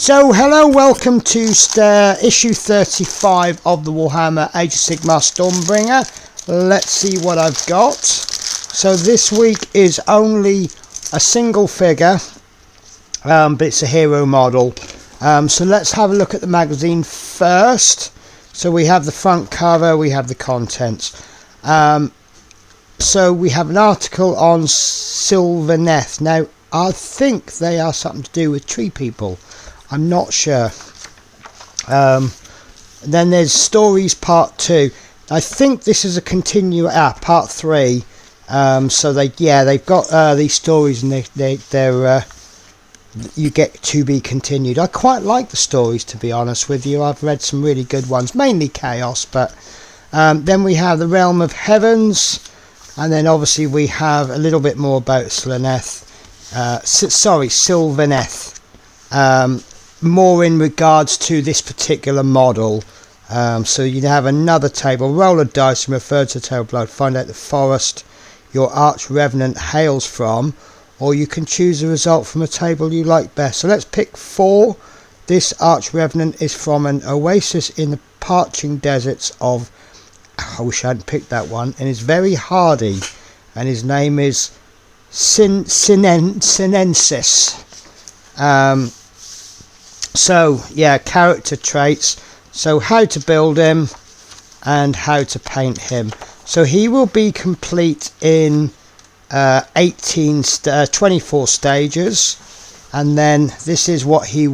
So hello, welcome to issue 35 of the Warhammer Age of Sigmar Stormbringer. Let's see what I've got. So this week is only a single figure, but it's a hero model. So let's have a look at the magazine first. So we have the front cover, we have the contents. So we have an article on Sylvaneth. Now I think they are something to do with tree people. I'm not sure. Then there's stories part 2. I think this is a part 3. So they've got these stories, and they're you get to be continued. I quite like the stories, to be honest with you. I've read some really good ones, mainly Chaos, but then we have the Realm of Heavens, and then obviously we have a little bit more about Sylvaneth. More in regards to this particular model. So you have another table, roll a dice and refer to the table below to find out the forest your arch revenant hails from, or you can choose a result from a table you like best. So let's pick 4. This arch revenant is from an oasis in the parching deserts of, I wish I hadn't picked that one, and is very hardy, and his name is Sinensis. So yeah, character traits. So how to build him and how to paint him. So he will be complete in 24 stages, and then this is what he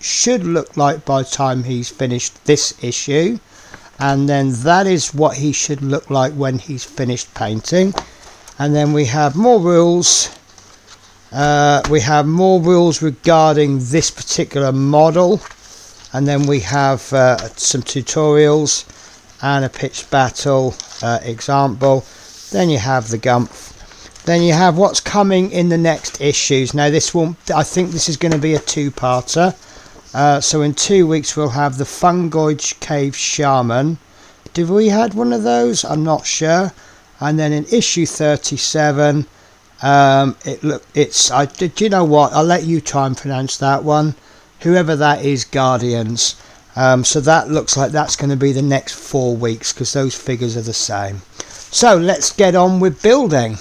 should look like by the time he's finished this issue, and then that is what he should look like when he's finished painting. And then we have more rules. We have more rules regarding this particular model, and then we have some tutorials and a pitched battle example. Then you have the Gumph. Then you have what's coming in the next issues. Now I think this is going to be a 2-parter. So in 2 weeks we'll have the Fungoid Cave Shaman. Did we had one of those? I'm not sure. And then in issue 37, do you know what? I'll let you try and pronounce that one. Whoever that is, Guardians. So that looks like that's going to be the next 4 weeks, because those figures are the same. So let's get on with building.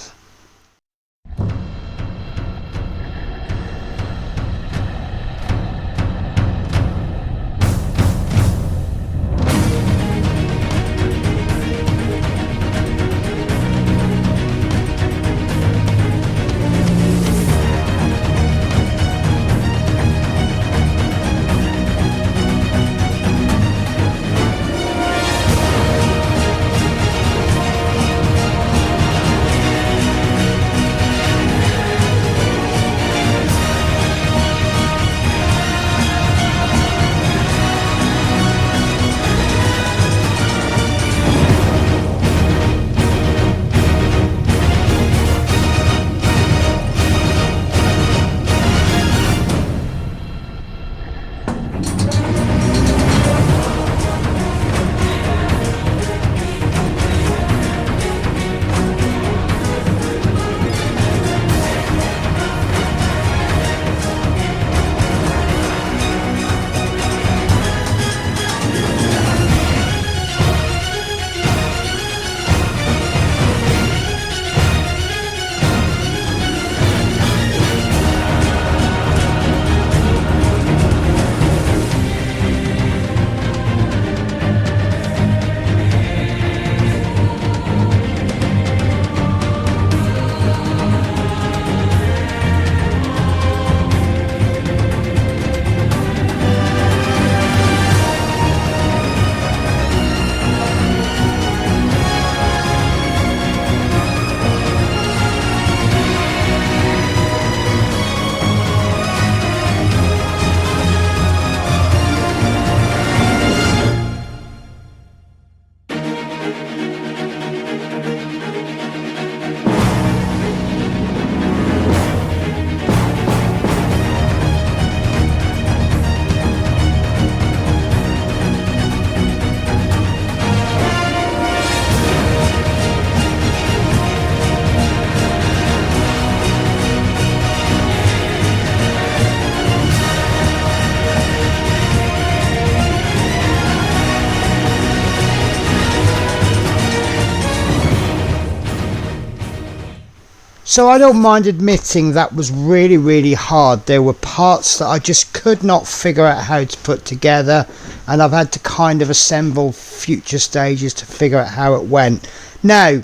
So I don't mind admitting that was really hard. There were parts that I just could not figure out how to put together, and I've had to kind of assemble future stages to figure out how it went. Now,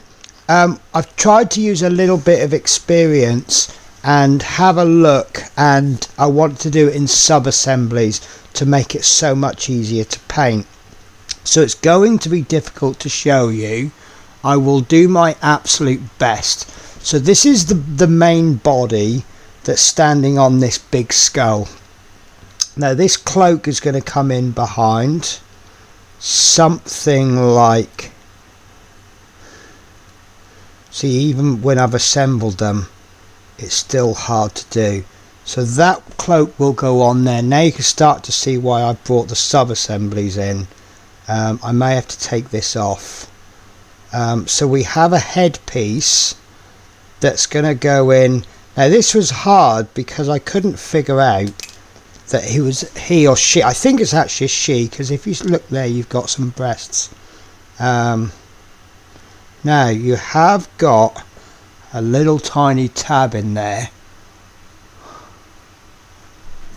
I've tried to use a little bit of experience and have a look, and I want to do it in sub-assemblies to make it so much easier to paint. So it's going to be difficult to show you. I will do my absolute best. So this is the main body that's standing on this big skull. Now this cloak is going to come in behind, something like, see, even when I've assembled them, it's still hard to do. So that cloak will go on there. Now you can start to see why I brought the sub-assemblies in. I may have to take this off. So we have a headpiece that's going to go in. Now this was hard because I couldn't figure out that he or she. I think it's actually a she, because if you look there, you've got some breasts. Now you have got a little tiny tab in there,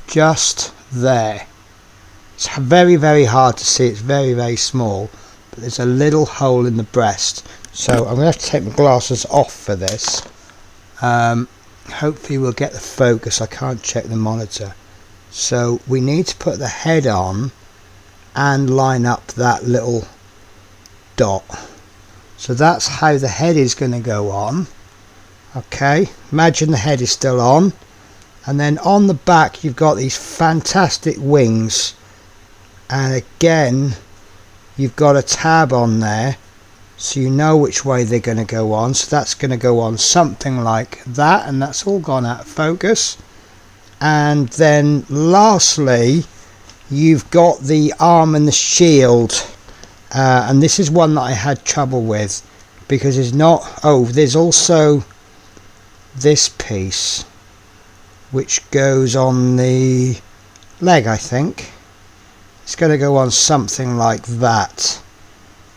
just there. It's very hard to see. It's very small, but there's a little hole in the breast. So I'm going to have to take my glasses off for this. Hopefully we'll get the focus. I can't check the monitor. So we need to put the head on and line up that little dot. So that's how the head is going to go on. Okay, imagine the head is still on, and then on the back you've got these fantastic wings, and again you've got a tab on there, so you know which way they're going to go on. So that's going to go on something like that, and that's all gone out of focus. And then lastly you've got the arm and the shield, and this is one that I had trouble with because it's not, there's also this piece which goes on the leg. I think it's going to go on something like that.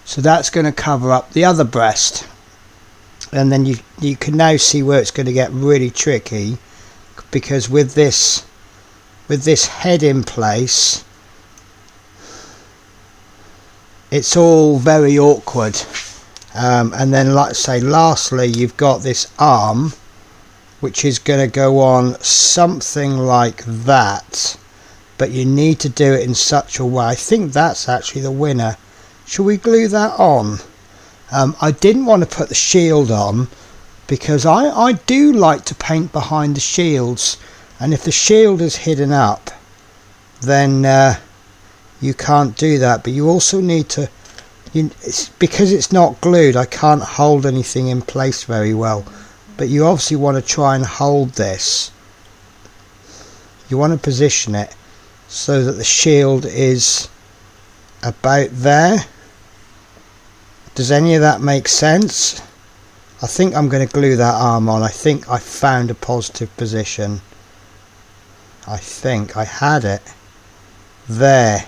So that's going to cover up the other breast, and then you can now see where it's going to get really tricky, because with this head in place, it's all very awkward. And then, like I say, lastly you've got this arm which is going to go on something like that, but you need to do it in such a way. I think that's actually the winner. Shall we glue that on? I didn't want to put the shield on because I do like to paint behind the shields, and if the shield is hidden up then you can't do that. But you also need to, because it's not glued, I can't hold anything in place very well. But you obviously want to try and hold this. You want to position it so that the shield is about there. Does any of that make sense? I think I'm going to glue that arm on. I think I found a positive position. I think I had it there.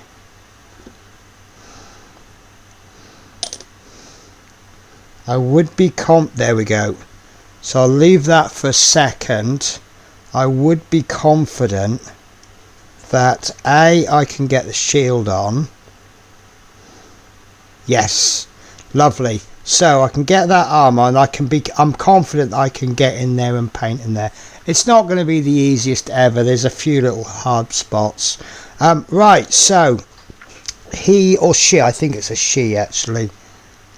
I would be there we go. So I'll leave that for a second. I would be confident that I can get the shield on. Yes, lovely. So I can get that arm on. I'm confident that I can get in there and paint in there. It's not going to be the easiest ever. There's a few little hard spots. Right, so he or she, I think it's a she actually.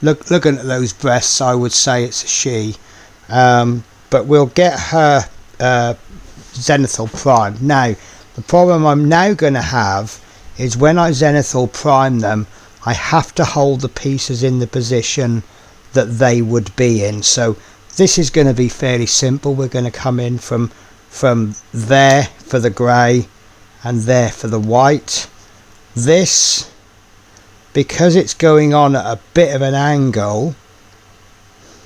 Looking at those breasts, I would say it's a she. But we'll get her zenithal primed. Now the problem I'm now going to have is when I zenithal prime them, I have to hold the pieces in the position that they would be in. So this is going to be fairly simple. We're going to come in from there for the grey and there for the white. This, because it's going on at a bit of an angle,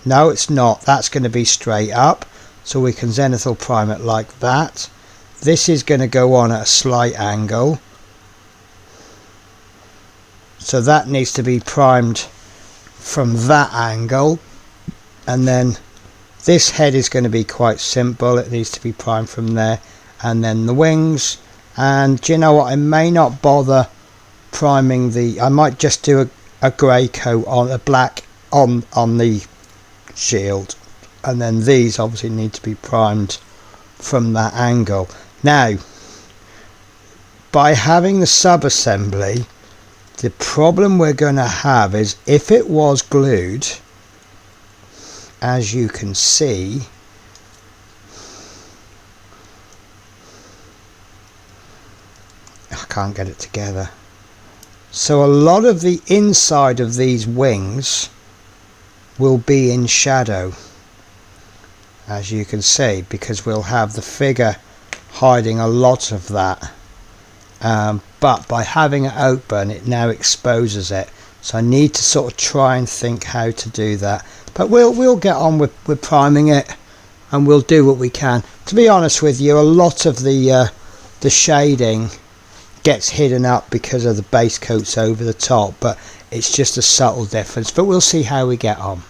no it's not, that's going to be straight up, so we can zenithal prime it like that. This is going to go on at a slight angle, so that needs to be primed from that angle, and then This head is going to be quite simple. It needs to be primed from there, and then the wings. And do you know what, I may not bother priming I might just do a grey coat on, a black on the shield, and then these obviously need to be primed from that angle. Now, by having the sub-assembly, the problem we're going to have is if it was glued, as you can see, I can't get it together. So a lot of the inside of these wings will be in shadow, as you can see, because we'll have the figure hiding a lot of that. But by having it open, it now exposes it. So I need to sort of try and think how to do that. But we'll get on with priming it, and we'll do what we can. To be honest with you, a lot of the shading gets hidden up because of the base coats over the top, but it's just a subtle difference. But we'll see how we get on.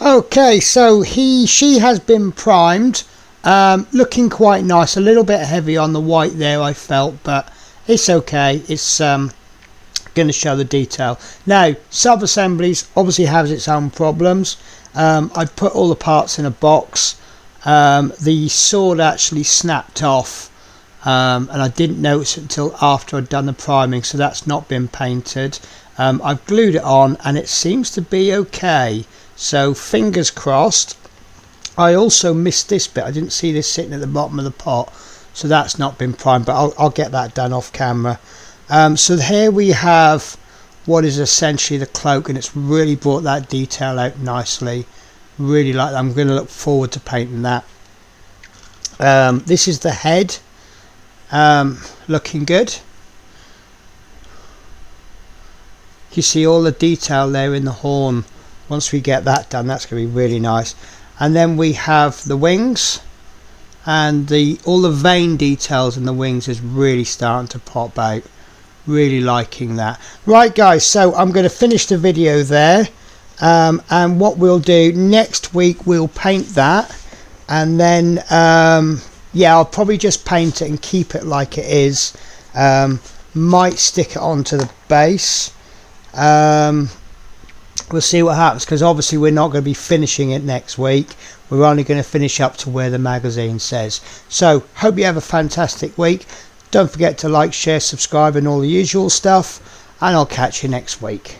Okay, so she has been primed, looking quite nice. A little bit heavy on the white there, I felt, but it's okay. It's going to show the detail. Now, sub-assemblies obviously has its own problems. I put all the parts in a box. The sword actually snapped off, and I didn't notice it until after I'd done the priming, so that's not been painted. I've glued it on, and it seems to be okay. So fingers crossed. I also missed this bit. I didn't see this sitting at the bottom of the pot, so that's not been primed, but I'll get that done off camera. So here we have what is essentially the cloak, and it's really brought that detail out nicely. Really like that. I'm going to look forward to painting that. This is the head, looking good. You see all the detail there in the horn. Once we get that done, that's going to be really nice. And then we have the wings, and all the vein details in the wings is really starting to pop out. Really liking that. Right guys, so I'm going to finish the video there, and what we'll do next week, we'll paint that, and then yeah, I'll probably just paint it and keep it like it is. Might stick it onto the base. We'll see what happens, because obviously we're not going to be finishing it next week. We're only going to finish up to where the magazine says. So hope you have a fantastic week. Don't forget to like, share, subscribe and all the usual stuff, and I'll catch you next week.